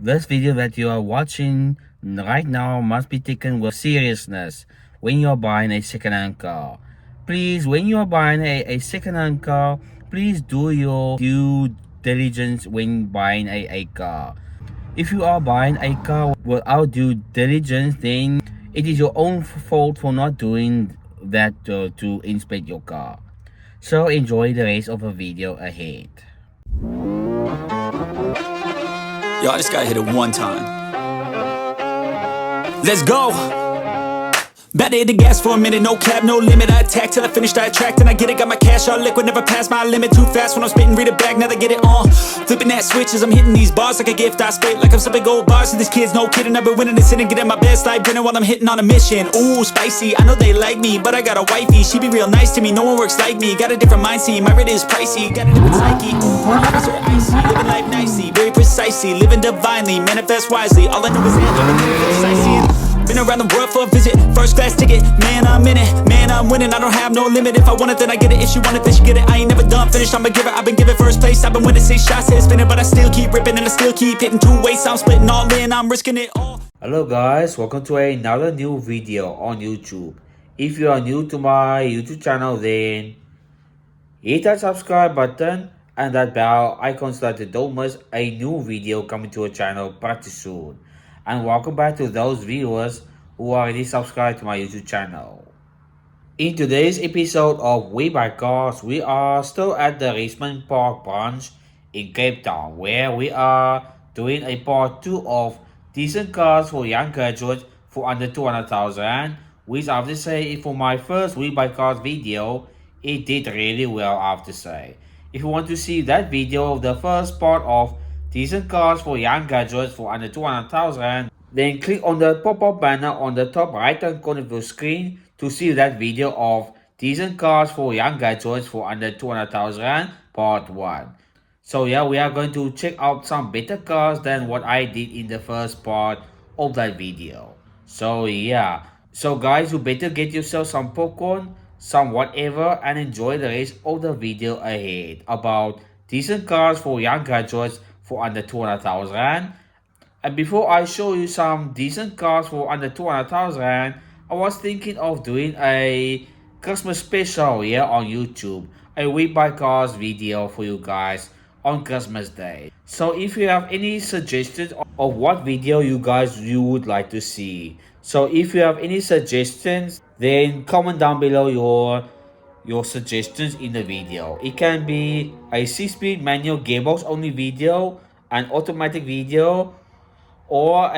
This video that you are watching right now must be taken with seriousness when you are buying a second-hand car. Please, when you are buying a second-hand car, please do your due diligence when buying a car. If you are buying a car without due diligence, then it is your own fault for not doing that to inspect your car. So enjoy the rest of the video ahead. Yo, I just gotta hit it one time. Let's go! About to hit the gas for a minute, no cap, no limit. I attack till I finish, I attract and I get it. Got my cash all liquid, never pass my limit. Too fast when I'm spitting, read it back, now they get it on. Flipping that switch as I'm hitting these bars like a gift. I spit like I'm some big old bars. And these kids, no kidding, I've been winning this and getting my best life dinner while I'm hitting on a mission. Ooh, spicy, I know they like me, but I got a wifey. She be real nice to me, no one works like me. Got a different mindset, my rate is pricey. Got a different psyche, ooh, I'm so icy. Living life nicely, very precisely. Living divinely, manifest wisely. All I know is that been around the world for a visit, first class ticket, man I'm in it, man I'm winning, I don't have no limit, if I want it then I get it, if she want it then she get it, I ain't never done finished, I'm a giver, I've been given first place, I've been winning 6 shots, head spinning, but I still keep ripping and I still keep hitting 2 ways, I'm splitting all in, I'm risking it all. Hello guys, welcome to another new video on YouTube. If you are new to my YouTube channel, then hit that subscribe button and that bell icon so that you don't miss a new video coming to our channel pretty soon. And welcome back to those viewers who already subscribed to my YouTube channel. In today's episode of Webuycars, we are still at the Richmond Park branch in Cape Town, where we are doing a part 2 of decent cars for young graduates for under 200,000, which I have to say, for my first Webuycars video, it did really well, I have to say. If you want to see that video of the first part of decent cars for young graduates for under 200,000, then click on the pop-up banner on the top right hand corner of your screen to see that video of decent cars for young graduates for under 200,000 part 1. So yeah, we are going to check out some better cars than what I did in the first part of that video. So yeah, so guys, you better get yourself some popcorn, some whatever, and enjoy the rest of the video ahead about decent cars for young graduates for under 200,000. And before I show you some decent cars for under 200,000, I was thinking of doing a Christmas special here on YouTube, a Webuycars video for you guys on Christmas Day. So if you have any suggestions of what video you would like to see, so if you have any suggestions, then comment down below your suggestions in the video. It can be a 6-speed manual gearbox only video, an automatic video, or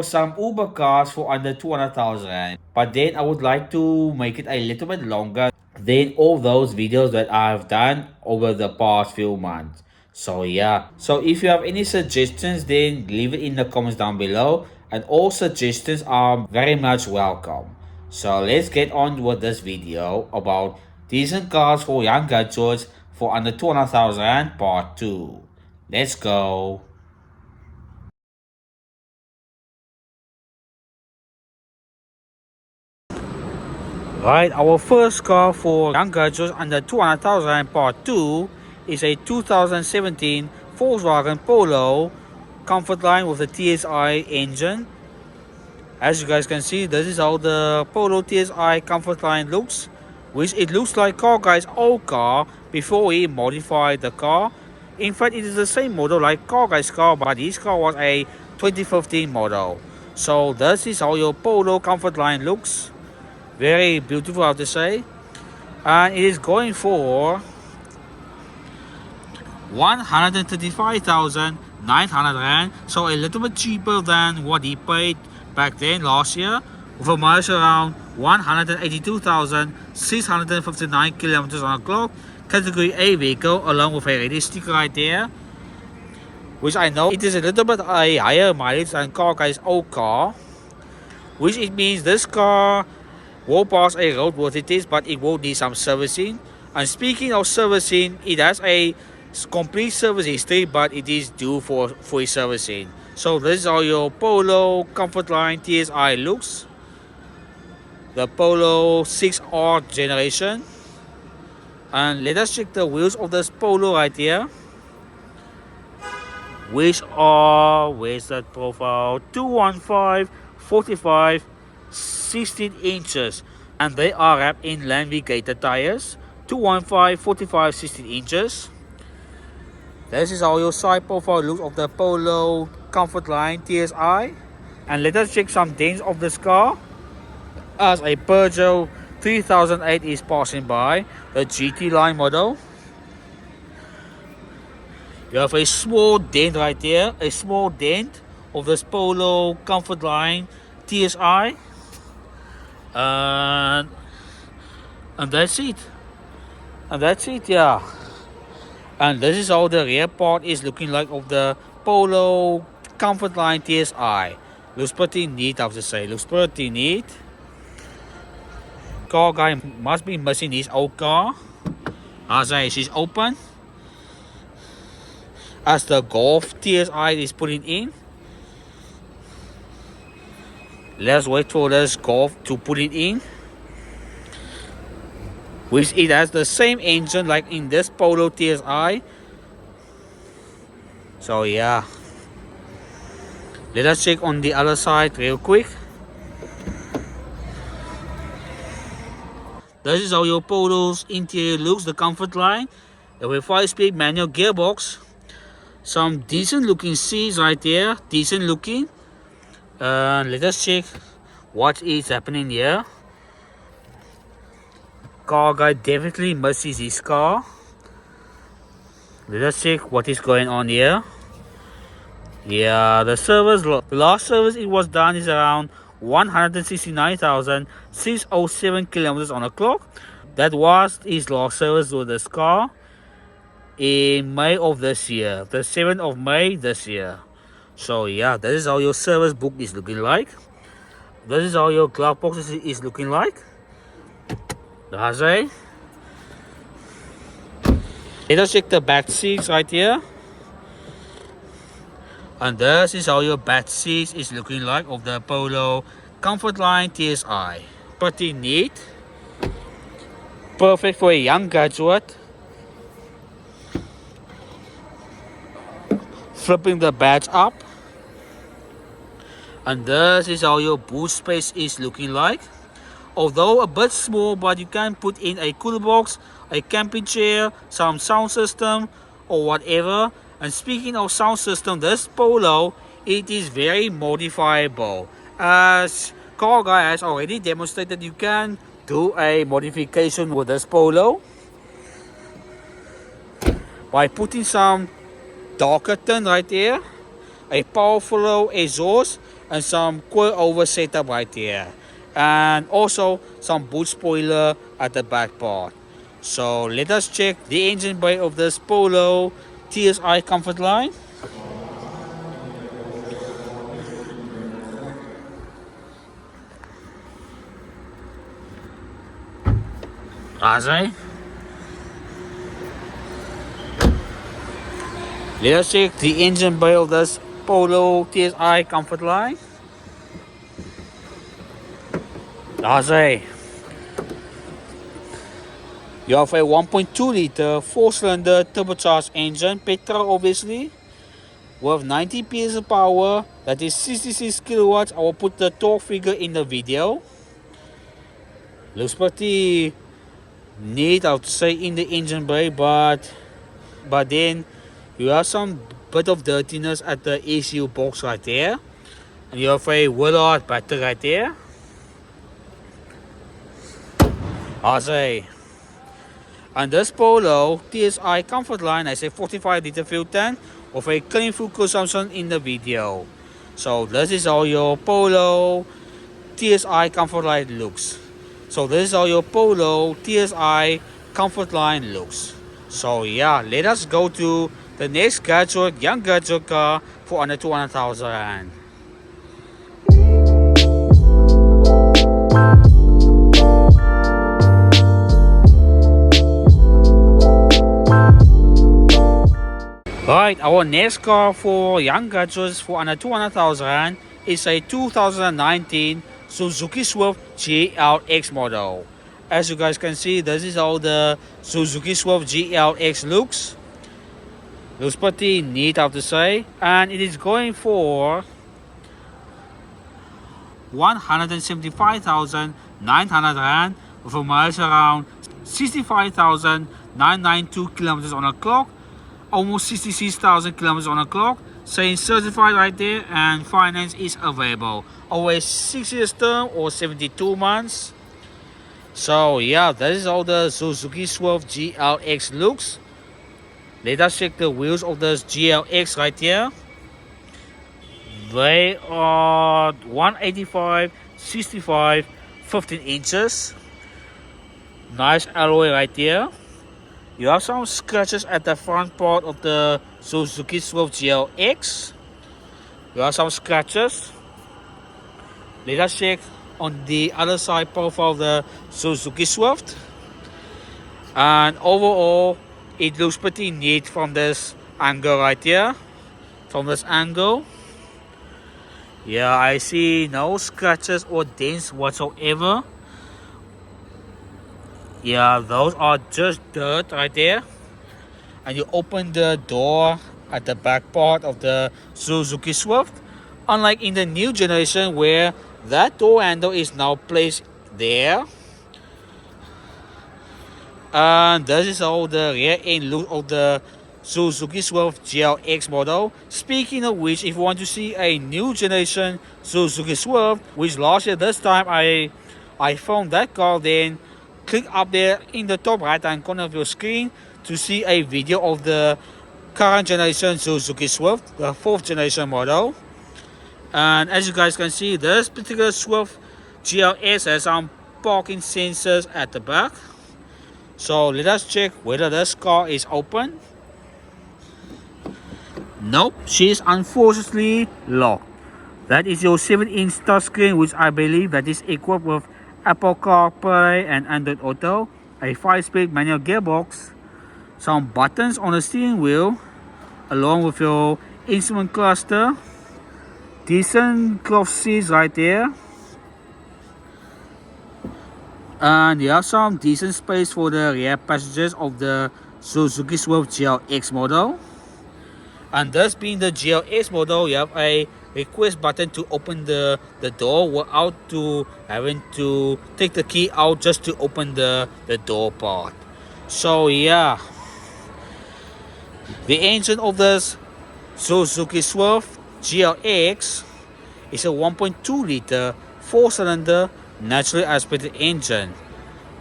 some Uber cars for under 200,000. But then I would like to make it a little bit longer than all those videos that I've done over the past few months. So yeah, so if you have any suggestions, then leave it in the comments down below, and all suggestions are very much welcome. So let's get on with this video about decent cars for young graduates for under 200,000 part 2. Let's go. Right, our first car for young graduates under 200,000 part 2 is a 2017 Volkswagen Polo Comfortline with a TSI engine. As you guys can see, this is how the Polo TSI Comfortline looks, which it looks like Car Guy's old car before he modified the car. In fact, it is the same model like Car Guy's car, but his car was a 2015 model. So this is how your Polo Comfortline looks. Very beautiful, I have to say. And it is going for 135,900 rand, so a little bit cheaper than what he paid back then last year, with a mileage around 182,659 kilometers on the clock. Category A vehicle, along with a radio sticker right there, which I know it is a little bit a higher mileage than Car Guy's old car, which it means this car will pass a roadworthy test, but it will need some servicing. And speaking of servicing, it has a complete service history, but it is due for free servicing. So this is how your Polo Comfortline TSI looks, the Polo 6R generation. And let us check the wheels of this Polo right here. which are, where's that profile, 215, 45, 16 inches, and they are wrapped in laminated tires. 215, 45, 16 inches. This is how your side profile looks of the Polo Comfortline TSI. And let us check some dents of this car. As a Peugeot 3008 is passing by, the GT line model. You have a small dent right there, a small dent of this Polo Comfortline TSI. And that's it. And that's it, yeah. And this is how the rear part is looking like of the Polo Comfortline TSI. Looks pretty neat, I have to say. Looks pretty neat. Car guy must be missing his old car. As I say, she's open. As the Golf TSI is putting in. Let's wait for this Golf to put it in. Which it has the same engine like in this Polo TSI. So yeah. Let us check on the other side real quick. This is how your Polo's interior looks, the Comfortline. With a 5-speed manual gearbox. Some decent looking seats right there, decent looking. Let us check what is happening here. Car guy definitely misses his car. Let us check what is going on here. Yeah, the service, the last service it was done is around 169,607 kilometers on the clock. That was his last service with this car in May of this year, the 7th of May this year. So yeah, this is how your service book is looking like. This is how your glove box is looking like. That's it. Let us check the back seats right here. And this is how your back seats is looking like of the Polo Comfortline TSI. Pretty neat. Perfect for a young graduate. Flipping the badge up. And this is how your boot space is looking like. Although a bit small, but you can put in a cooler box, a camping chair, some sound system or whatever. And speaking of sound system, this Polo, it is very modifiable. As car guy has already demonstrated, you can do a modification with this Polo by putting some darker tone right there, a powerful exhaust, and some coil over setup right there. And also some boot spoiler at the back part. So let us check the engine bay of this Polo TSI Comfortline. Let us check the engine bay of this Polo TSI Comfortline. You have a 1.2 liter 4-cylinder turbocharged engine, petrol obviously, with 90 PS of power. That is 66 kilowatts. I will put the torque figure in the video. Looks pretty neat, I have to say, in the engine bay, but then you have some bit of dirtiness at the ECU box right there. And you have a Willard battery right there. And this Polo TSI Comfortline has a 45 liter fuel tank with a clean fuel consumption in the video. So this is how your Polo TSI Comfortline looks. So this is how your Polo TSI Comfortline looks. So yeah, let us go to the next gadget, young gadget car for under 200,000 rand. Right, our next car for young gadgets for under 200,000 rand is a 2019 Suzuki Swift GLX model. As you guys can see, this is how the Suzuki Swift GLX looks. Looks pretty neat, I have to say. And it is going for 175,900 rand with a miles around 65,992 kilometers on the clock, almost 66,000 kilometers on the clock, saying certified right there, and finance is available. Always 6 years term or 72 months. So yeah, that is how the Suzuki Swift GLX looks. Let us check the wheels of this GLX right here. They are 185, 65, 15 inches. Nice alloy right here. You have some scratches at the front part of the Suzuki Swift GLX. You have some scratches. Let us check on the other side profile of the Suzuki Swift. And overall, it looks pretty neat from this angle right here. From this angle. Yeah, I see no scratches or dents whatsoever. Yeah, those are just dirt right there. And you open the door at the back part of the Suzuki Swift. Unlike in the new generation where that door handle is now placed there. And this is how the rear end look of the Suzuki Swift GLX model. Speaking of which, if you want to see a new generation Suzuki Swift, which last year this time I found that car, then click up there in the top right hand corner of your screen to see a video of the current generation Suzuki Swift, the 4th generation model. And as you guys can see, this particular Swift GLX has some parking sensors at the back. So let us check whether this car is open. Nope, she is unfortunately locked. That is your 7-inch touchscreen, which I believe that is equipped with Apple CarPlay and Android Auto, a 5-speed manual gearbox, some buttons on the steering wheel, along with your instrument cluster, decent cloth seats right there, and you have some decent space for the rear passengers of the Suzuki Swift GLX model. And this being the GLX model, you have a request button to open the door without having to take the key out just to open the door part. So yeah, the engine of this Suzuki Swift GLX is a 1.2 liter 4-cylinder naturally aspirated engine,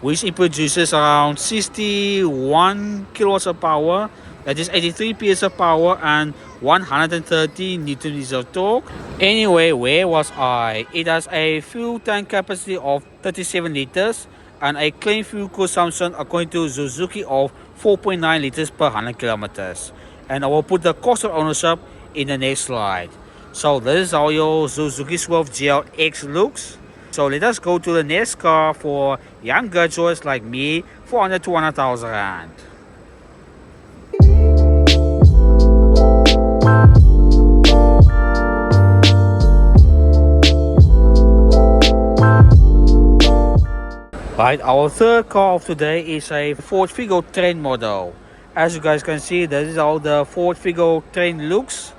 which it produces around 61 kilowatts of power, that is 83 PS of power, and 130 Newton meters of torque. Anyway, where was I? It has a fuel tank capacity of 37 liters and a claimed fuel consumption according to Suzuki of 4.9 liters per 100 kilometers. And I will put the cost of ownership in the next slide. So this is how your Suzuki Swift GLX looks. So let us go to the next car for young graduates like me for under 200,000 rand. Right, our third car of today is a Ford Figo Trend model. As you guys can see, this is how the Ford Figo Trend looks.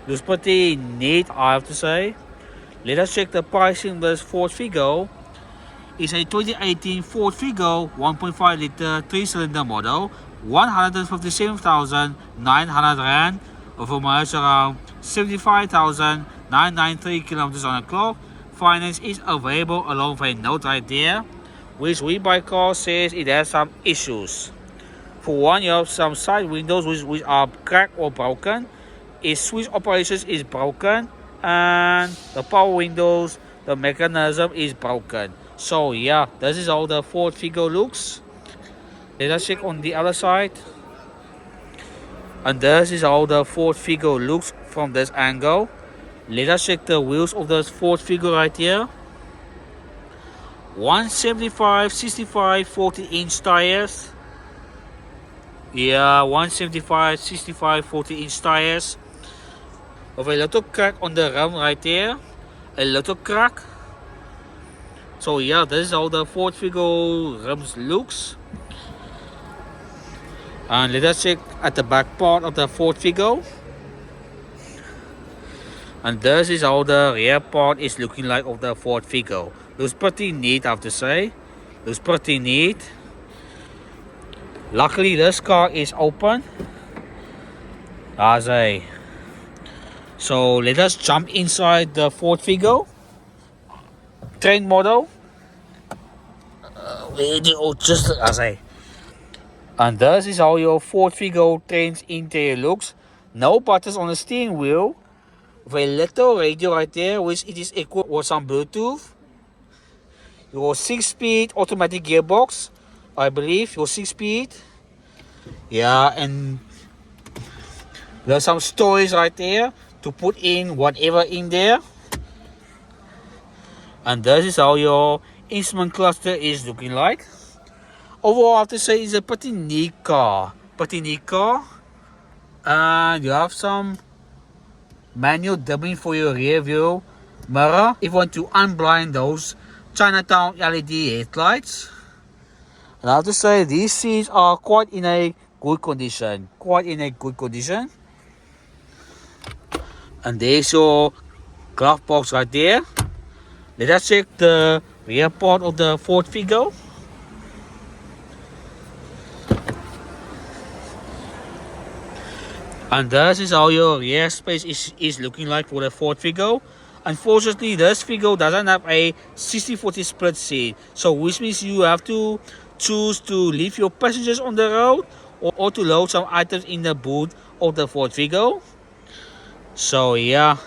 Looks pretty neat, I have to say. Let us check the pricing of this Ford Figo. It's a 2018 Ford Figo 1.5 liter 3-cylinder model, 157,900 rand, with a mileage around 75,993 kilometers on the clock. Finance is available along with a note right there, which Webuycars says it has some issues. For one, you have some side windows which are cracked or broken. Its switch operations is broken, and the power windows, the mechanism is broken. So yeah, this is how the Ford Figo looks. Let us check on the other side. And this is how the Ford Figo looks from this angle. Let us check the wheels of this Ford Figo right here. 175, 65, 40-inch tires. Yeah, 175, 65, 40-inch tires. With a little crack on the rim right there. A little crack. So yeah, this is how the Ford Figo rims looks. And let us check at the back part of the Ford Figo. And this is how the rear part is looking like of the Ford Figo. Looks pretty neat, I have to say. Looks pretty neat. Luckily this car is open. So let us jump inside the Ford Figo. Trend model. And this is how your Ford Figo Trend's interior looks. No buttons on the steering wheel. With a little radio right there, which it is equipped with some Bluetooth. Your 6-speed automatic gearbox, I believe, your 6-speed. Yeah, and there's some storage right there to put in whatever in there. And this is how your instrument cluster is looking like. Overall, I have to say it's a pretty neat car. And you have some manual dimming for your rear view mirror if you want to unblind those Chinatown LED headlights. And I have to say these seats are quite in a good condition. And there's your glove box right there. Let us check the rear part of the Ford Figo. And this is how your rear space is looking like for the Ford Figo. Unfortunately, this Figo doesn't have a 60-40 split seat. So which means you have to choose to leave your passengers on the road or to load some items in the boot of the Ford Figo. So yeah.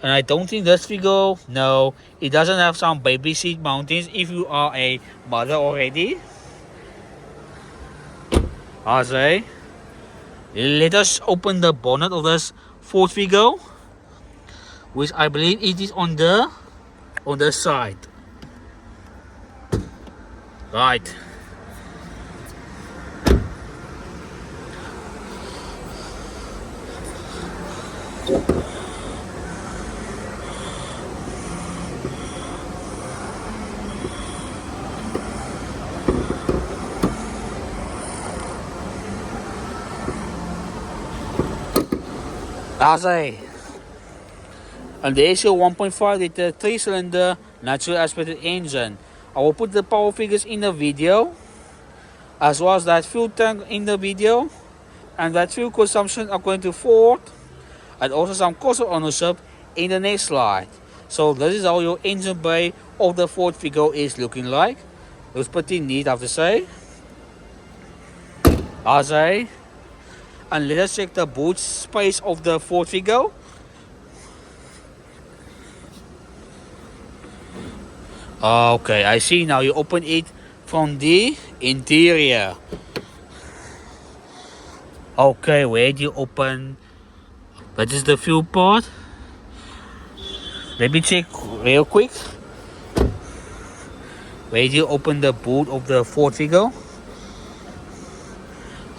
And I don't think this Figo, no, it doesn't have some baby seat mountings if you are a mother already. I say. Let us open the bonnet of this Ford Figo, which I believe it is on the side. Right. And there's your 1.5 liter 3-cylinder natural aspirated engine. I will put the power figures in the video, as well as that fuel tank in the video, and that fuel consumption according to Ford, and also some cost of ownership in the next slide. So this is how your engine bay of the Ford Figo is looking like. Looks pretty neat, I have to say. And let us check the boot space of the Ford Figo. Okay, I see now you open it from the interior. Okay, where do you open? That is the fuel part. Let me check real quick. Where do you open the boot of the Ford Figo?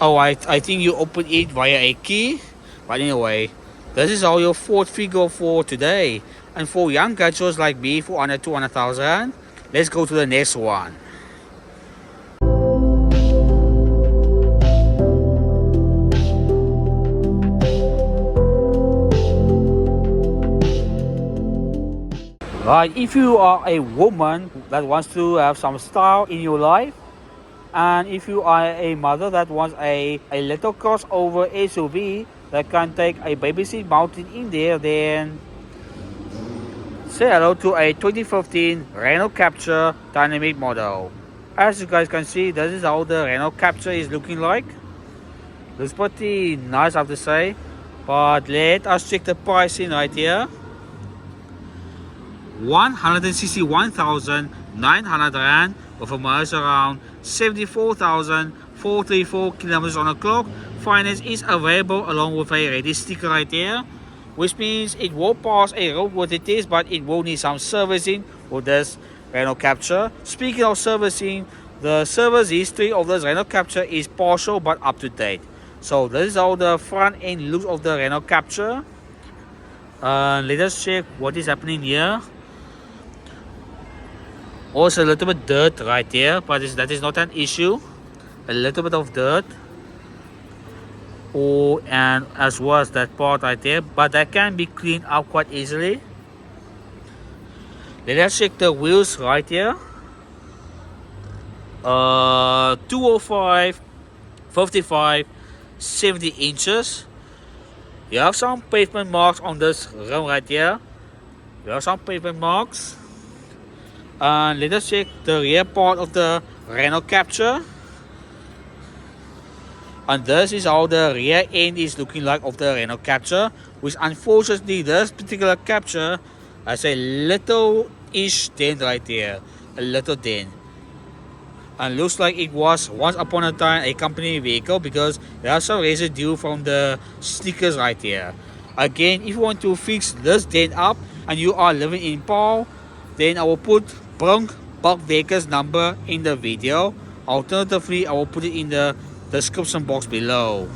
Oh, I think you open it via a key. But anyway, this is all your Ford Figo for today. And for young gadgets like me, for under 200,000, let's go to the next one. Right, if you are a woman that wants to have some style in your life, and if you are a mother that wants a little crossover SUV that can take a baby seat mounted in there, then say hello to a 2015 Renault Captur Dynamique model. As you guys can see, this is how the Renault Captur is looking like. Looks pretty nice, I have to say. But let us check the pricing right here. 161,900 Rand with a miles around 74,434 kilometers on the clock. Finance is available along with a ready sticker right there, which means it will pass a roadworthy test, but it will need some servicing with this Renault Captur. Speaking of servicing, the service history of this Renault Captur is partial but up to date. So this is how the front end looks of the Renault Captur. Let us check what is happening here. Also a little bit dirt right there, but that is not an issue. A little bit of dirt. and as well as that part right there, but that can be cleaned up quite easily. Let's check the wheels right here. 205, 55, 70 inches. You have some pavement marks on this rim right here. You have some pavement marks. And let us check the rear part of the Renault Captur. And this is how the rear end is looking like of the Renault Captur, which unfortunately this particular Captur has a little-ish dent right there. A little dent. And looks like it was once upon a time a company vehicle because there's some residue from the stickers right here. Again, if you want to fix this dent up and you are living in Paul, then I will put Bronk Bulk Vehicles number in the video. Alternatively, I will put it in the description box below.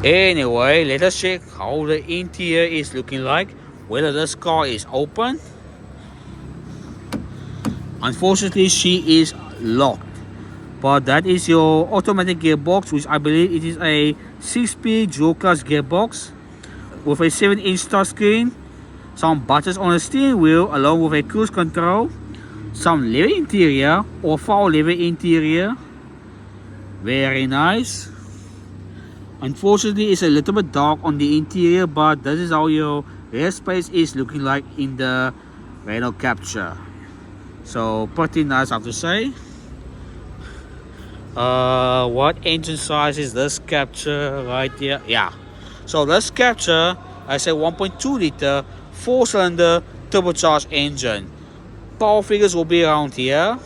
Anyway, let us check how the interior is looking like, whether this car is open. Unfortunately, she is locked, but that is your automatic gearbox, which I believe it is a 6-speed dual clutch gearbox with a 7-inch touchscreen, some buttons on the steering wheel along with a cruise control, some leather interior or foul leather interior. Very nice. Unfortunately, it's a little bit dark on the interior, but this is how your rear space is looking like in the Renault Captur. So pretty nice, I have to say. What engine size is this Captur right here? Yeah, so this Captur has a 1.2 liter 4-cylinder turbocharged engine. Power figures will be around here.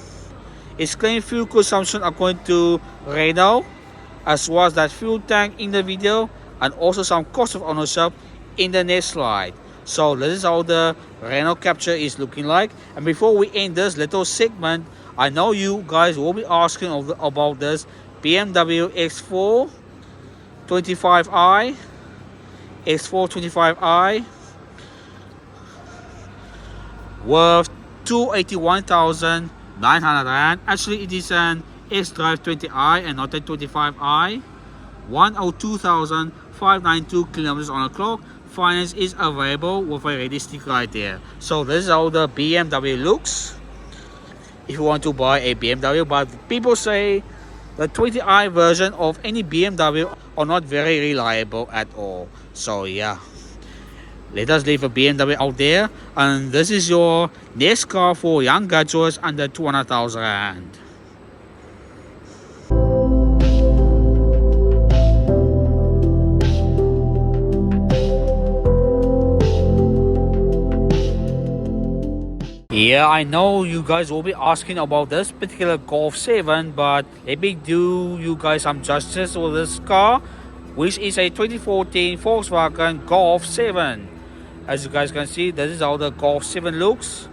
Its claimed fuel consumption according to Renault, as well as that fuel tank in the video, and also some cost of ownership in the next slide. So this is how the Renault Captur is looking like. And before we end this little segment, I know you guys will be asking about this BMW X4 25i, X4 25i worth 281,900 rand. Actually, it is an X-Drive 20i and not a 25i. 102,592 kilometers on the clock. Finance is available with a ready sticker right there. So this is how the BMW looks if you want to buy a BMW. But people say the 20i version of any BMW are not very reliable at all. So yeah, let us leave a BMW out there. And this is your next car for young graduates under 200,000 rand. Yeah, I know you guys will be asking about this particular Golf 7, but let me do you guys some justice with this car, which is a 2014 Volkswagen Golf 7. As you guys can see, this is how the Golf 7 looks.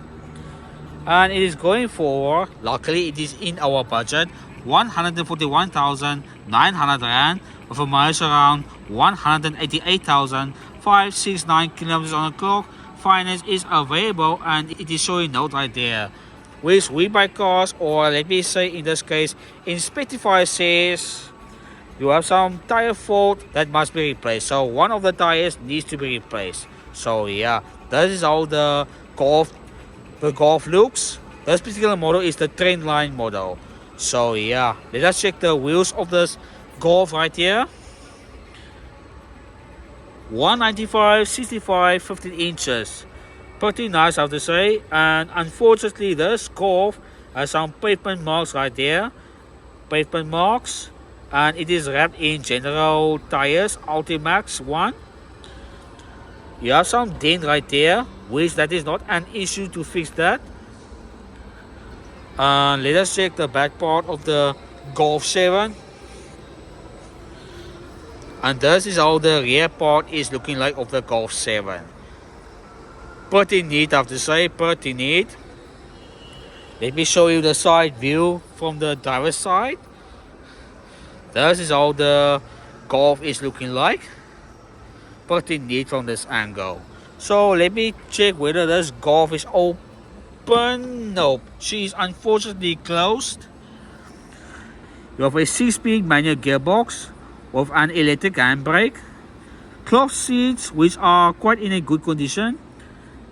And it is going for, luckily it is in our budget, 141,900 rand with a mileage around 188,569 kilometers on the clock. Finance is available and it is showing note right there. With Webuycars, or let me say in this case, Inspectify says you have some tire fault that must be replaced. So one of the tires needs to be replaced. So yeah, that is how the Golf looks. This particular model is the Trendline model. So yeah, let us check the wheels of this Golf right here. 195, 65, 15 inches. Pretty nice, I have to say. And unfortunately, this Golf has some pavement marks right there. Pavement marks. And it is wrapped in general tires, Ultimax 1. You have some dent right there, which that is not an issue to fix that. Let us check the back part of the Golf 7. And this is how the rear part is looking like of the Golf 7. Pretty neat, I have to say, pretty neat. Let me show you the side view from the driver's side. This is how the Golf is looking like. Pretty neat from this angle. So let me check whether this Golf is open. Nope, she is unfortunately closed. You have a 6-speed manual gearbox with an electric handbrake, cloth seats which are quite in a good condition,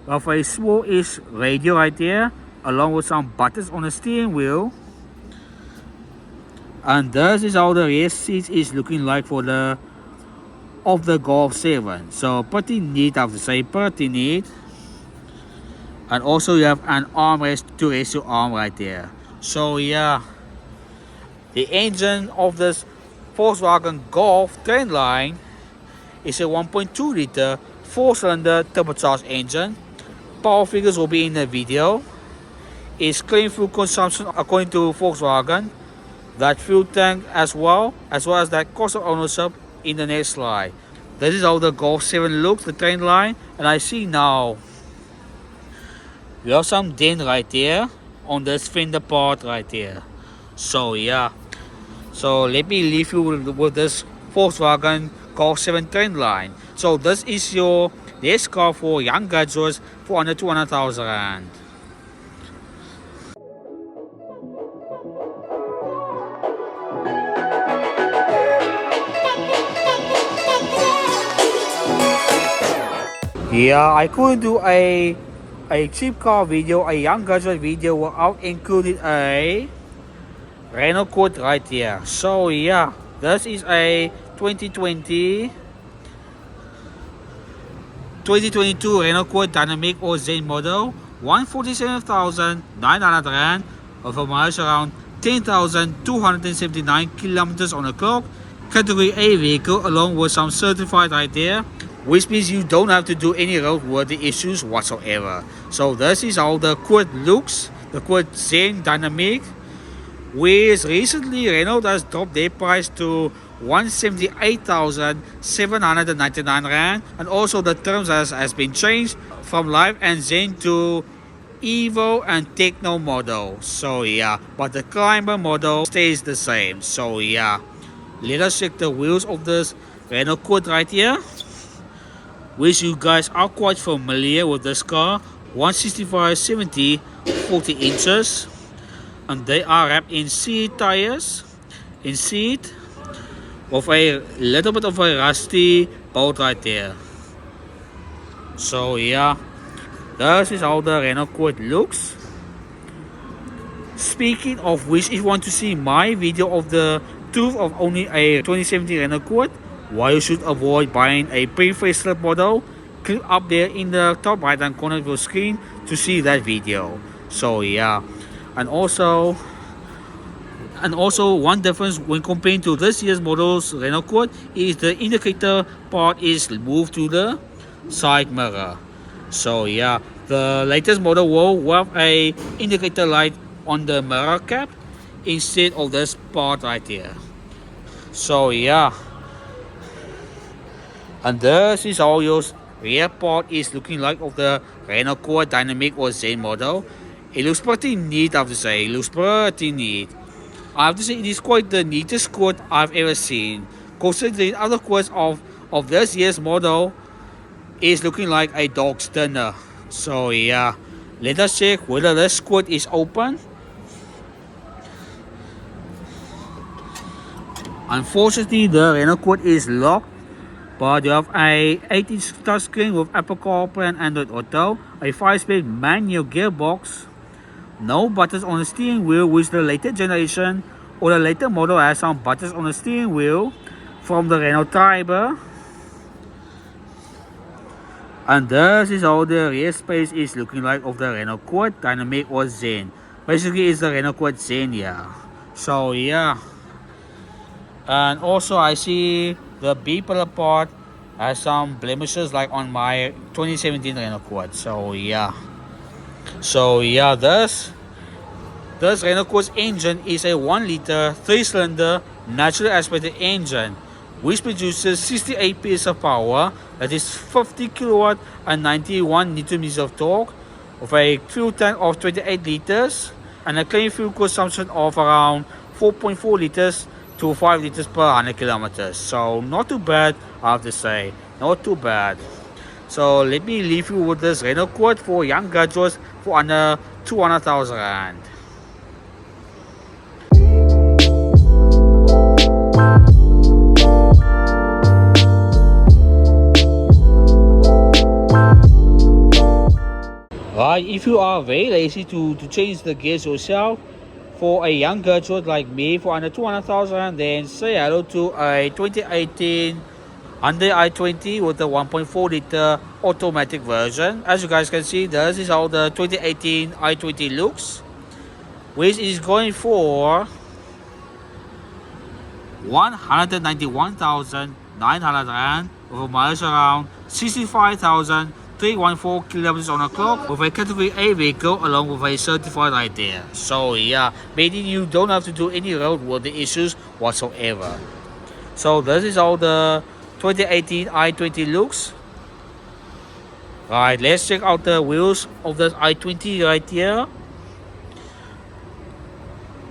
with a small-ish radio right there, along with some buttons on the steering wheel. And this is how the rear seats is looking like for the Golf 7. So pretty neat, I have to say, pretty neat. And also you have an armrest to raise your arm right there. So yeah, the engine of this Volkswagen Golf Trendline is a 1.2 liter 4-cylinder turbocharged engine. Power figures will be in the video. Its clean fuel consumption according to Volkswagen, that fuel tank as well as that cost of ownership in the next slide. This is how the Golf 7 looks, the Trendline, and I see now you have some dent right there on this fender part right there. So yeah, so let me leave you with this Volkswagen Golf 7 Trendline. So this is your next car for young graduates for under 200,000 rand. Yeah, I couldn't do a cheap car video, a young graduate video without including a Renault Kwid right here. So yeah, this is a 2022 Renault Kwid Dynamique or Zen model, 147,900 rand, with a mileage around 10,279 kilometers on the clock. Category A vehicle, along with some certified right there, which means you don't have to do any roadworthy issues whatsoever. So this is how the Kwid looks, the Kwid Zen Dynamique, which recently Renault has dropped their price to 178,799 rand, and also the terms has been changed from Live and Zen to Evo and Techno model. So yeah, but the Climber model stays the same. So yeah, let us check the wheels of this Renault Kwid right here, which you guys are quite familiar with this car. 165/70 40 inches, and they are wrapped in seat tires, with a little bit of a rusty bolt right there. So yeah, this is how the Renault Kwid looks. Speaking of which, if you want to see my video of the tour of only a 2017 Renault Kwid, why you should avoid buying a pre-facelift model, click up there in the top right hand corner of your screen to see that video. So yeah, and also one difference when comparing to this year's models Renault Kwid is the indicator part is moved to the side mirror. So yeah, the latest model will have a indicator light on the mirror cap instead of this part right here. So yeah, and this is how your rear part is looking like of the Renault Kwid Dynamique or Zen model. It looks pretty neat, I have to say. It looks pretty neat. I have to say it is quite the neatest Kwid I've ever seen. Considering other Kwids of this year's model is looking like a dog's dinner. So yeah, let us check whether this Kwid is open. Unfortunately, the Renault Kwid is locked, but you have a 8-inch touchscreen with Apple CarPlay and Android Auto, a 5-speed manual gearbox, no buttons on the steering wheel, which the later generation or the later model has some buttons on the steering wheel from the Renault Triber. And this is how the rear space is looking like of the Renault Kwid Dynamique or Zen. Basically, it's the Renault Kwid Zen, yeah. So yeah, and also I see the B pillar part has some blemishes like on my 2017 Renault Kwid. So yeah, this Renault Kwid's engine is a 1 liter 3-cylinder naturally aspirated engine, which produces 68 PS of power, that is 50 kilowatt and 91 Newton meters of torque, with a fuel tank of 28 liters and a clean fuel consumption of around 4.4 liters to 5 liters per 100 kilometers. So not too bad, I have to say, not too bad. So let me leave you with this Renault Kwid for young graduates for under 200,000 rand. Right, if you are very lazy to change the gears yourself, for a young graduate like me, for under 200,000, then say hello to a 2018 Hyundai i20 with the 1.4 liter automatic version. As you guys can see, this is how the 2018 i20 looks, which is going for 191,900 rand, with miles around 65,314 kilometers on the clock, with a category A vehicle along with a certified right there. So yeah, meaning you don't have to do any roadworthy issues whatsoever. So this is how the 2018 i20 looks. Right, let's check out the wheels of the i20 right here.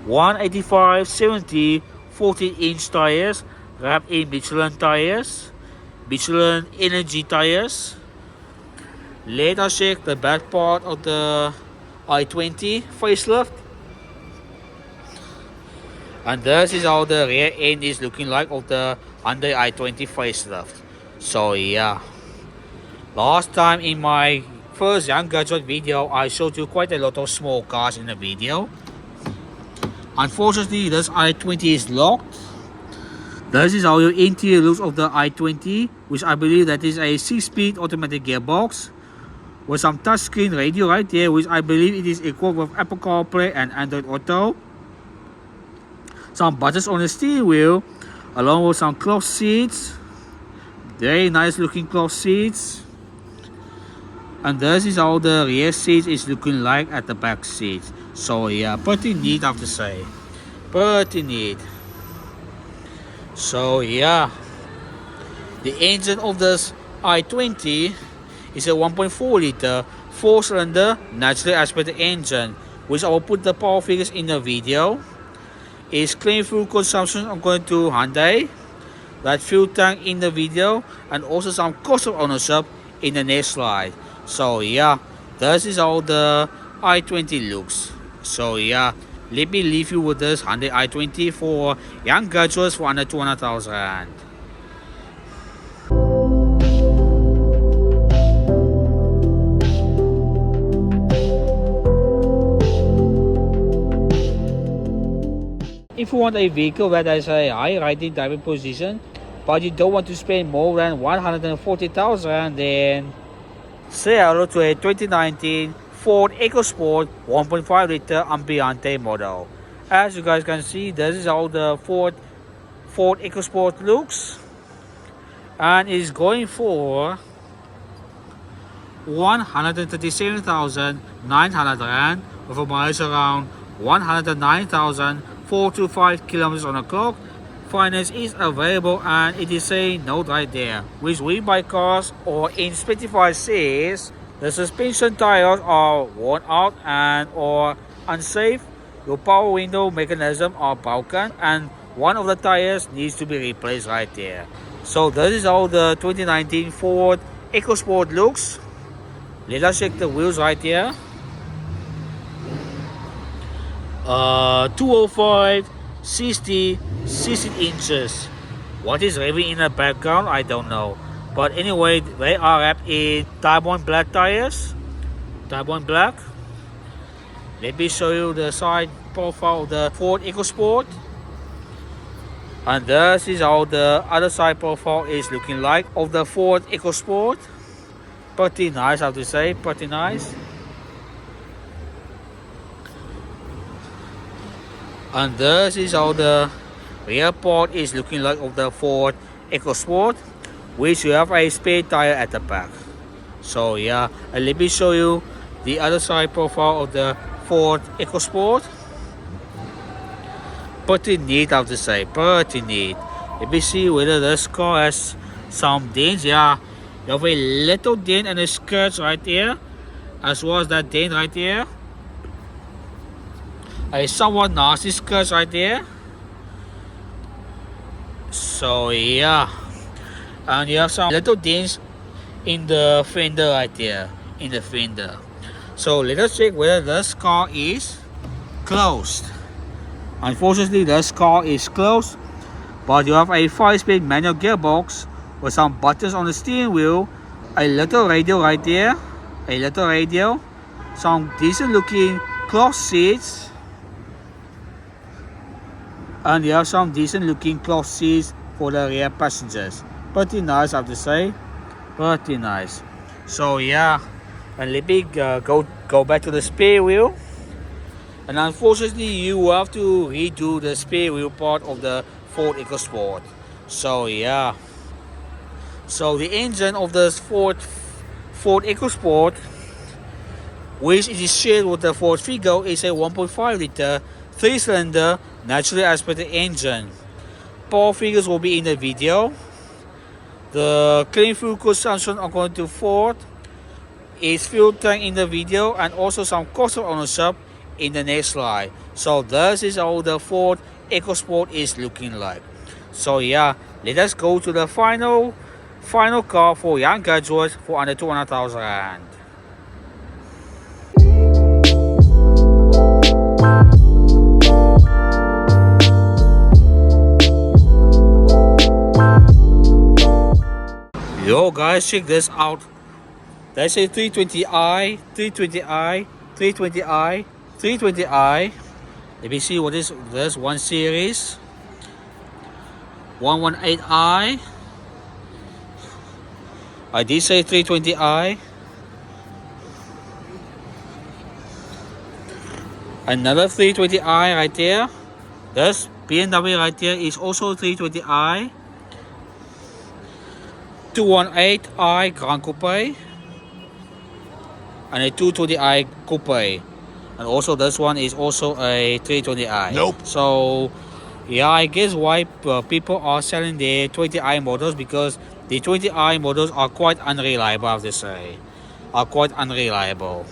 185/70 14-inch tires, wrapped in Michelin tires, Michelin Energy tires. Let us check the back part of the i20 facelift. And this is how the rear end is looking like of the Hyundai i20 facelift. So yeah, last time in my first young graduate video, I showed you quite a lot of small cars in the video. Unfortunately, this i20 is locked. This is how your interior looks of the i20, which I believe that is a 6-speed automatic gearbox with some touchscreen radio right there, which I believe it is equipped with Apple CarPlay and Android Auto. Some buttons on the steering wheel, along with some cloth seats. Very nice looking cloth seats. And this is how the rear seat is looking like at the back seat. So yeah, pretty neat, I have to say. Pretty neat. So yeah, the engine of this i20 is a 1.4 liter 4-cylinder naturally aspirated engine, which I will put the power figures in the video. Is clean fuel consumption according to Hyundai, that fuel tank in the video, and also some cost of ownership in the next slide. So yeah, this is how the i20 looks. So yeah, let me leave you with this Hyundai i20 for young graduates for under 200,000 rand. If you want a vehicle that has a high riding driving position, but you don't want to spend more than 140,000, then say hello to a 2019 Ford Ecosport 1.5 liter Ambiente model. As you guys can see, this is how the Ford Ecosport looks, and is going for 137,900 rand, with a mileage around 109,425 kilometers on the clock. Finance is available, and it is saying note right there, which Webuycars or in specified says the suspension tires are worn out and or unsafe, your power window mechanism are broken, and one of the tires needs to be replaced right there. So this is how the 2019 Ford Ecosport looks. Let us check the wheels right here. 205 60 16 inches. What is revving in the background, I don't know, but anyway, they are wrapped in carbon black tires. Carbon black. Let me show you the side profile of the Ford Ecosport, and this is how the other side profile is looking like of the Ford Ecosport. Pretty nice, I have to say, pretty nice. And this is how the rear part is looking like of the Ford Ecosport, which you have a spare tire at the back. So yeah, and let me show you the other side profile of the Ford Ecosport. Pretty neat, I have to say, pretty neat. Let me see whether this car has some dents. Yeah, you have a little dent and a scratch right there, as well as that dent right there. A somewhat nasty scratch right there. So yeah, and you have some little dents in the fender right there, in the fender. So let us check whether this car is closed. Unfortunately, this car is closed, but you have a 5-speed manual gearbox with some buttons on the steering wheel, a little radio right there, a little radio, some decent looking cloth seats, and you have some decent looking cloth seats for the rear passengers. Pretty nice, I have to say. Pretty nice. So yeah, and let me go back to the spare wheel. And unfortunately, you have to redo the spare wheel part of the Ford Ecosport. So yeah, so the engine of this Ford Ecosport, which is shared with the Ford Figo, is a 1.5 liter 3-cylinder naturally aspirated engine. Power figures will be in the video. The clean fuel consumption according to Ford is fuel tank in the video, and also some cost of ownership in the next slide. So this is how the Ford Ecosport is looking like. So yeah, let us go to the final car for young graduates for under 200,000 rand. Yo guys, check this out. That's a 320i, 320i, 320i, 320i. Let me see what is this. 1 Series, 118i. I did say 320i. Another 320i right there. This BMW right there is also 320i. 218i Grand Coupe and a 220i Coupe, and also this one is also a 320i. Nope. So yeah, I guess why people are selling their 20i models, because the 20i models are quite unreliable, I have to say. Are quite unreliable.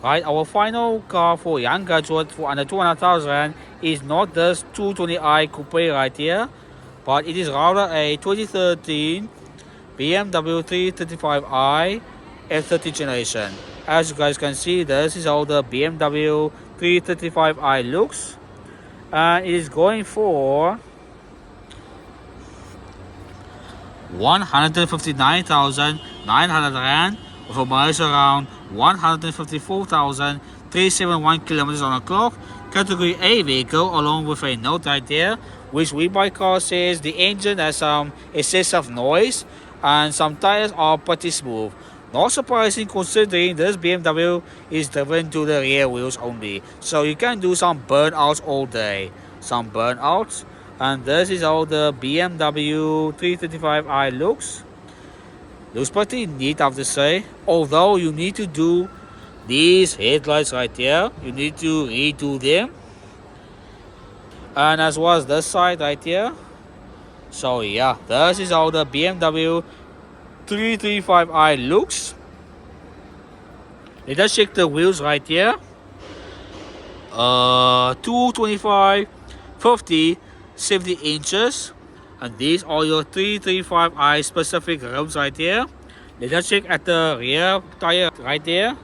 Right, our final car for young graduate for under 200,000 is not this 220i Coupe right here, but it is rather a 2013 BMW 335i F30 generation. As you guys can see, this is how the BMW 335i looks, and it is going for 159,900 rand with a mileage around 154,371 kilometers on the clock. Category A vehicle, along with a note right there, which Webuycars says the engine has some excessive noise and some tires are pretty smooth. Not surprising considering this BMW is driven to the rear wheels only. So you can do some burnouts all day. Some burnouts. And this is how the BMW 335i looks. Looks pretty neat, I have to say. Although you need to do these headlights right here, you need to redo them, and as well as this side right here. So yeah, this is how the BMW 335i looks. Let us check the wheels right here. 225, 50, 70 inches, and these are your 335i specific rims right here. Let us check at the rear tire right there.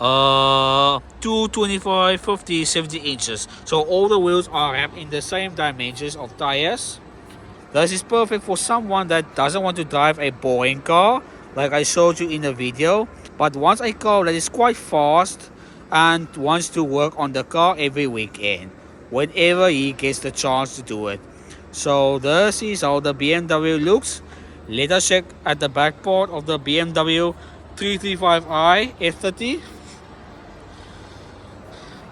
225, 50, 70 inches. So all the wheels are wrapped in the same dimensions of tires. This is perfect for someone that doesn't want to drive a boring car like I showed you in the video, but wants a car that is quite fast and wants to work on the car every weekend whenever he gets the chance to do it. So this is how the BMW looks. Let us check at the back part of the BMW 335i F30.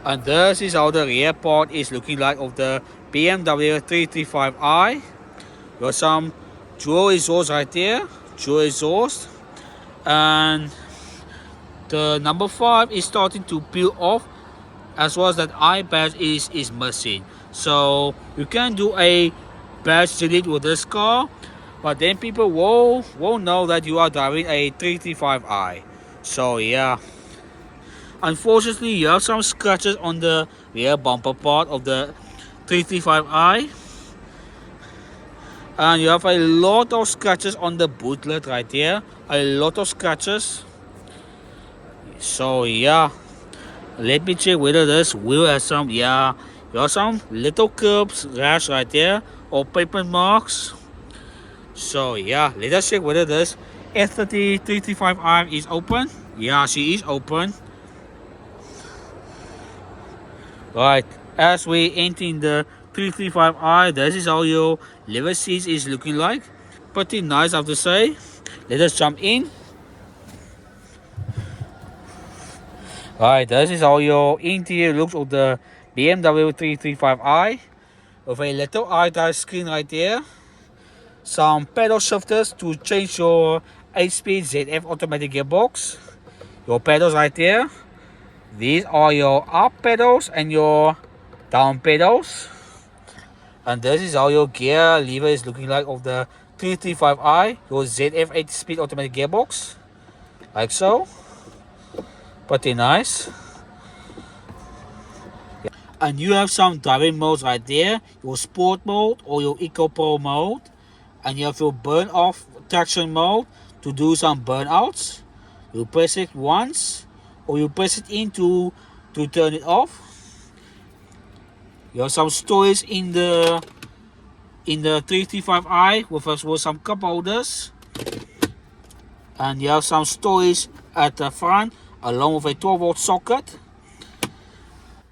And this is how the rear part is looking like of the BMW 335i. Got some dual exhaust right there, dual exhaust, and the number 5 is starting to peel off, as well as that I badge is missing. So you can do a badge delete with this car, but then people won't know that you are driving a 335i. So yeah, unfortunately you have some scratches on the rear bumper part of the 335i, and you have a lot of scratches on the boot lid right there, a lot of scratches. So yeah, let me check whether this wheel has some, yeah, you have some little curbs rash right there, or pavement marks. So yeah, let us check whether this F30 335i is open. Yeah, she is open. Right, as we enter in the 335i, this is how your leather seats is looking like. Pretty nice, I have to say. Let us jump in. Right, this is how your interior looks of the BMW 335i. With a little iDrive screen right there. Some pedal shifters to change your 8-speed ZF automatic gearbox. Your pedals right there. These are your up pedals and your down pedals. And this is how your gear lever is looking like of the 335i. Your ZF 8-speed automatic gearbox. Like so. Pretty nice. And you have some driving modes right there. Your sport mode or your eco pro mode. And you have your burn off traction mode to do some burnouts. You press it once or you press it in to turn it off. You have some storage in the 335i with some cup holders. And you have some storage at the front along with a 12-volt socket.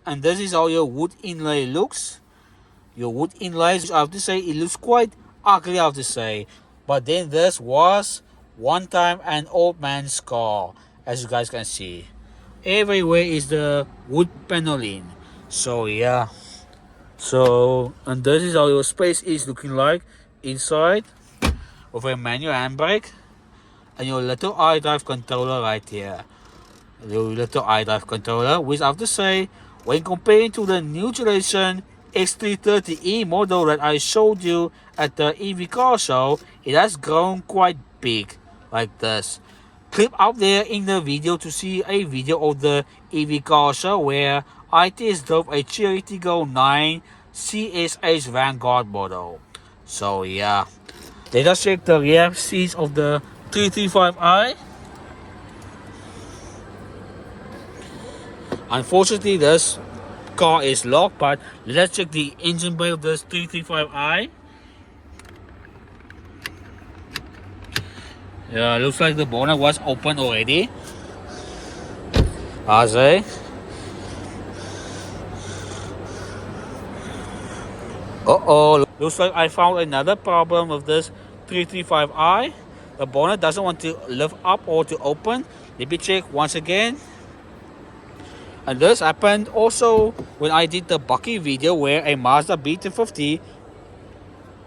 And this is how your wood inlay looks. Your wood inlays, I have to say, it looks quite ugly, I have to say. But then this was one time an old man's car, as you guys can see. Everywhere is the wood paneling. So yeah. So, and this is how your space is looking like inside. With a manual handbrake. And your little iDrive controller right here. Your little iDrive controller, which I have to say, when comparing to the new generation X330e model that I showed you at the EV car show, it has grown quite big like this. Click up there in the video to see a video of the EV car show where I test drove a Cherry Tiggo 9 CSH Vanguard model. So yeah, let us check the rear seats of the 335i. Unfortunately, this car is locked, but let's check the engine bay of this 335i. Yeah, looks like the bonnet was open already. I say. Uh-oh, looks like I found another problem with this 335i. The bonnet doesn't want to lift up or to open. Let me check once again. And this happened also when I did the Bucky video where a Mazda B250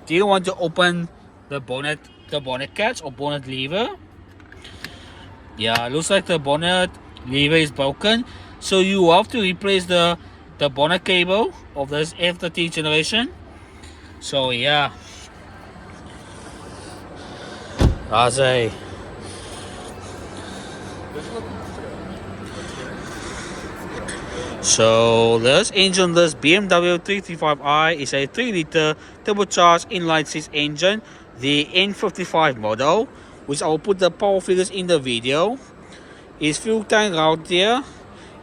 didn't want to open the bonnet catch or bonnet lever. Yeah, looks like the bonnet lever is broken. So you have to replace the bonnet cable of this F30 generation. So yeah. I say. So this engine, this BMW 335i is a 3-liter turbocharged inline-six engine, the N55 model, which I will put the power figures in the video. Is fuel tank out there,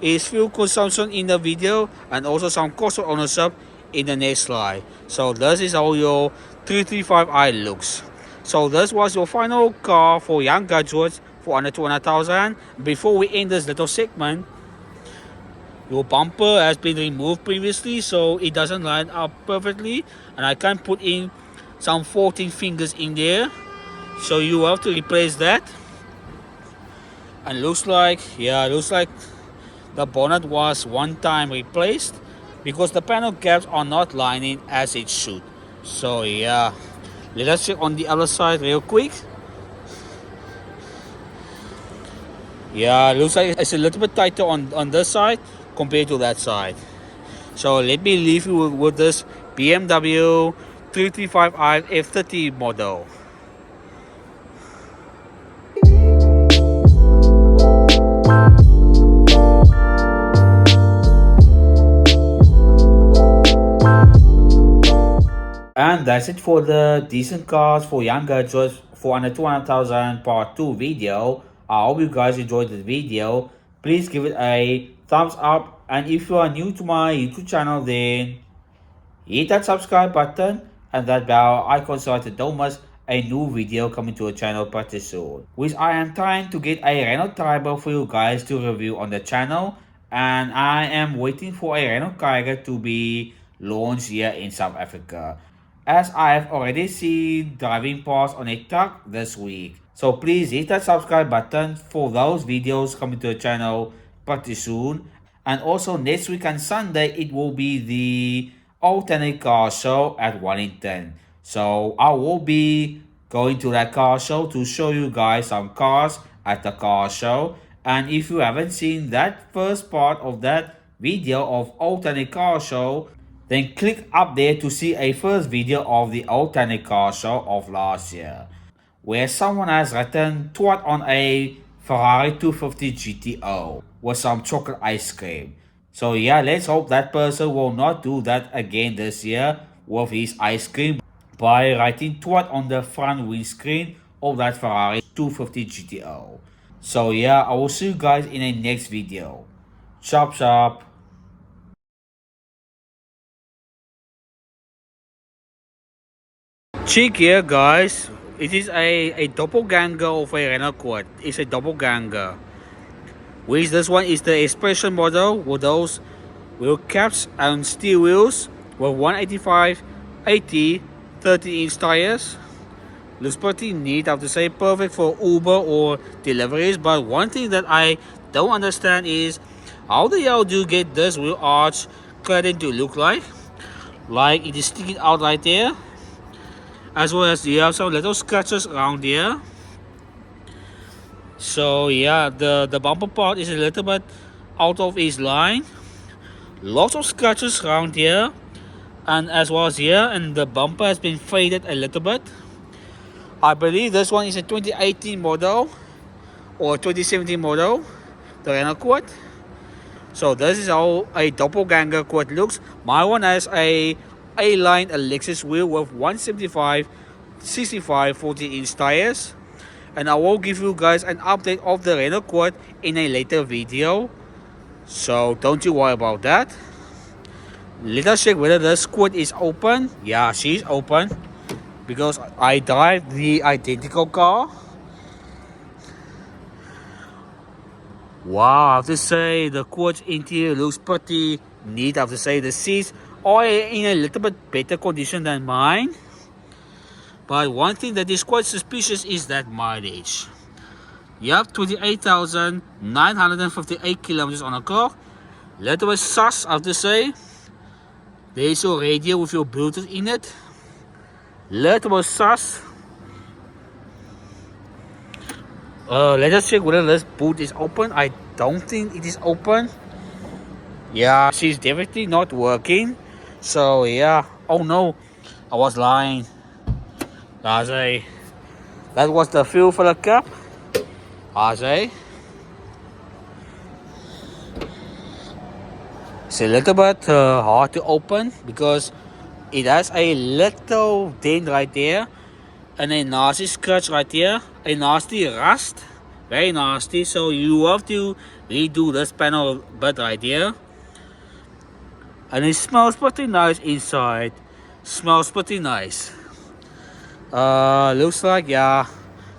is fuel consumption in the video, and also some cost of ownership in the next slide. So this is how your 335i looks. So this was your final car for young graduates for under 200,000. Before we end this little segment, your bumper has been removed previously, so it doesn't line up perfectly, and I can't put in some 14 fingers in there, so you have to replace that. And looks like the bonnet was one time replaced because the panel gaps are not lining as it should. So yeah, let us check on the other side real quick. Yeah, looks like it's a little bit tighter on this side compared to that side. So let me leave you with this BMW 335i F30 model. And that's it for the decent cars for young graduates for under 200,000 part 2 video. I hope you guys enjoyed the video. Please give it a thumbs up, and if you are new to my YouTube channel, then hit that subscribe button and that bell icon so that you don't miss a new video coming to a channel pretty soon, which I am trying to get a Renault Tribe for you guys to review on the channel, and I am waiting for a Renault Kwid to be launched here in South Africa, as I have already seen driving past on a truck this week. So please hit that subscribe button for those videos coming to the channel pretty soon. And also next week on Sunday, it will be the alternate car show at Wellington. So I will be going to that car show to show you guys some cars at the car show. And if you haven't seen that first part of that video of alternate car show, then click up there to see a first video of the alternate car show of last year, where someone has written "twat" on a Ferrari 250 GTO with some chocolate ice cream. So yeah, let's hope that person will not do that again this year with his ice cream by writing "twat" on the front windscreen of that Ferrari 250 GTO. So yeah, I will see you guys in a next video. Chop chop. Check here guys, it is a doppelganger of a Renault Kwid. It's a doppelganger. Which this one is the expression model with those wheel caps and steel wheels with 185, 80, 30-inch tires. Looks pretty neat, I have to say, perfect for Uber or deliveries. But one thing that I don't understand is how the hell do you get this wheel arch cladding to look like? Like it is sticking out right there. As well as you have some little scratches around here. So yeah, the bumper part is a little bit out of its line. Lots of scratches around here, and as well as here, and the bumper has been faded a little bit. I believe this one is a 2018 model or 2017 model, the Renault Kwid. So this is how a doppelganger Kwid looks. My one has a A-line Lexus wheel with 175, 65, 40-inch tires. And I will give you guys an update of the Renault Kwid in a later video. So don't you worry about that. Let us check whether this Kwid is open. Yeah, she's open, because I drive the identical car. Wow, I have to say the Kwid's interior looks pretty neat. I have to say the seats are in a little bit better condition than mine. But one thing that is quite suspicious is that mileage. You have 28,958 kilometers on a car. Little bit sus, I have to say. There is your radio with your Bluetooth in it. Little bit sus. Let us check whether this boot is open. I don't think it is open. Yeah, she's definitely not working. So yeah. Oh no, I was lying. That was the fuel filler cap. It's a little bit hard to open because it has a little dent right there and a nasty scratch right here, a nasty rust, very nasty. So you have to redo this panel a bit right here. And it smells pretty nice inside. Smells pretty nice. Looks like, yeah,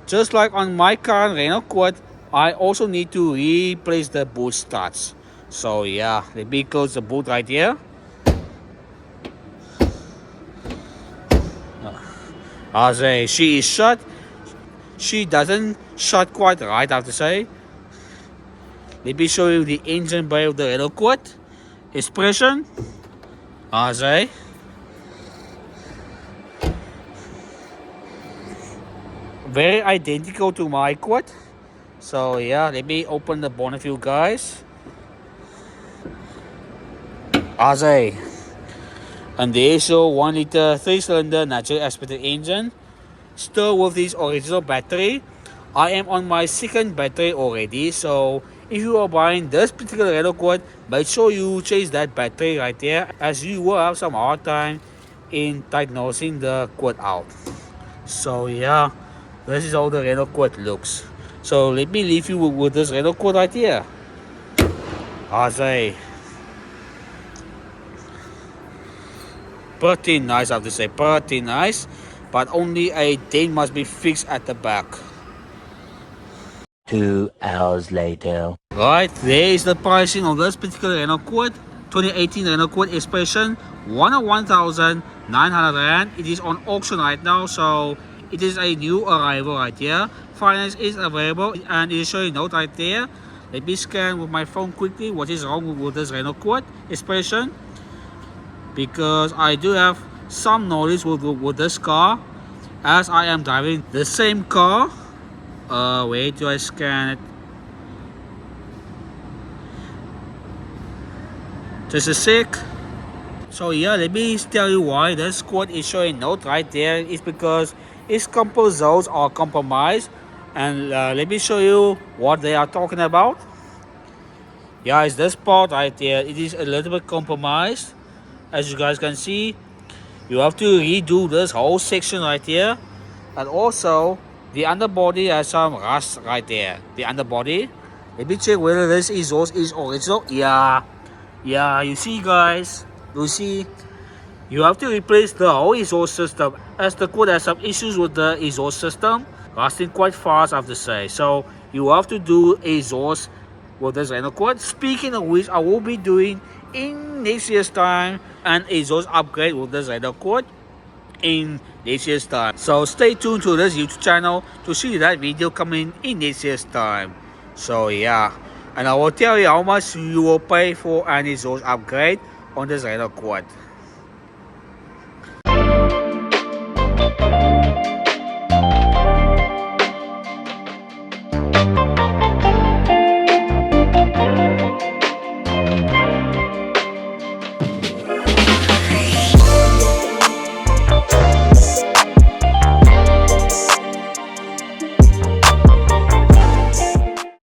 just like on my current Renault Kwid, I also need to replace the boot studs. So yeah, let me close the boot right here. She is shut. She doesn't shut quite right, I have to say. Let me show you the engine bay of the Renault Kwid. Expression. Very identical to my Kwid. So yeah, let me open the bonnet for you guys. And there's your 1 liter 3-cylinder naturally aspirated engine, still with this original battery. I am on my second battery already, so if you are buying this particular Renault Kwid, make sure you change that battery right there, as you will have some hard time in diagnosing the Kwid out. So yeah, this is how the Renault Kwid looks. So let me leave you with this Renault Kwid right here. Pretty nice, I have to say, pretty nice. but only a dent must be fixed at the back. 2 hours later. Right, there is the pricing of this particular Renault Kwid 2018 Renault Kwid Expression, 101,900 Rand. It is on auction right now, so it is a new arrival right here. Finance is available and it is showing note right there. Let me scan with my phone quickly what is wrong with this Renault Kwid Expression, because I do have some knowledge with this car, as I am driving the same car. Wait till I scan it. Just a sec. So yeah, let me tell you why this Kwid is showing note right there. It's because its comfort zones are compromised, and let me show you what they are talking about. Yeah, it's this part right there. It is a little bit compromised, as you guys can see. You have to redo this whole section right here, and also the underbody has some rust right there. The underbody. Let me check whether this exhaust is original. Yeah, you see guys, you see, you have to replace the whole exhaust system, as the Kwid has some issues with the exhaust system, rusting quite fast, I have to say. So you have to do exhaust with this Renault Kwid. Speaking of which, I will be doing in next year's time an exhaust upgrade with this Renault Kwid in next year's time. So stay tuned to this YouTube channel to see that video coming in next year's time. So yeah, and I will tell you how much you will pay for an exhaust upgrade on this Renault Kwid.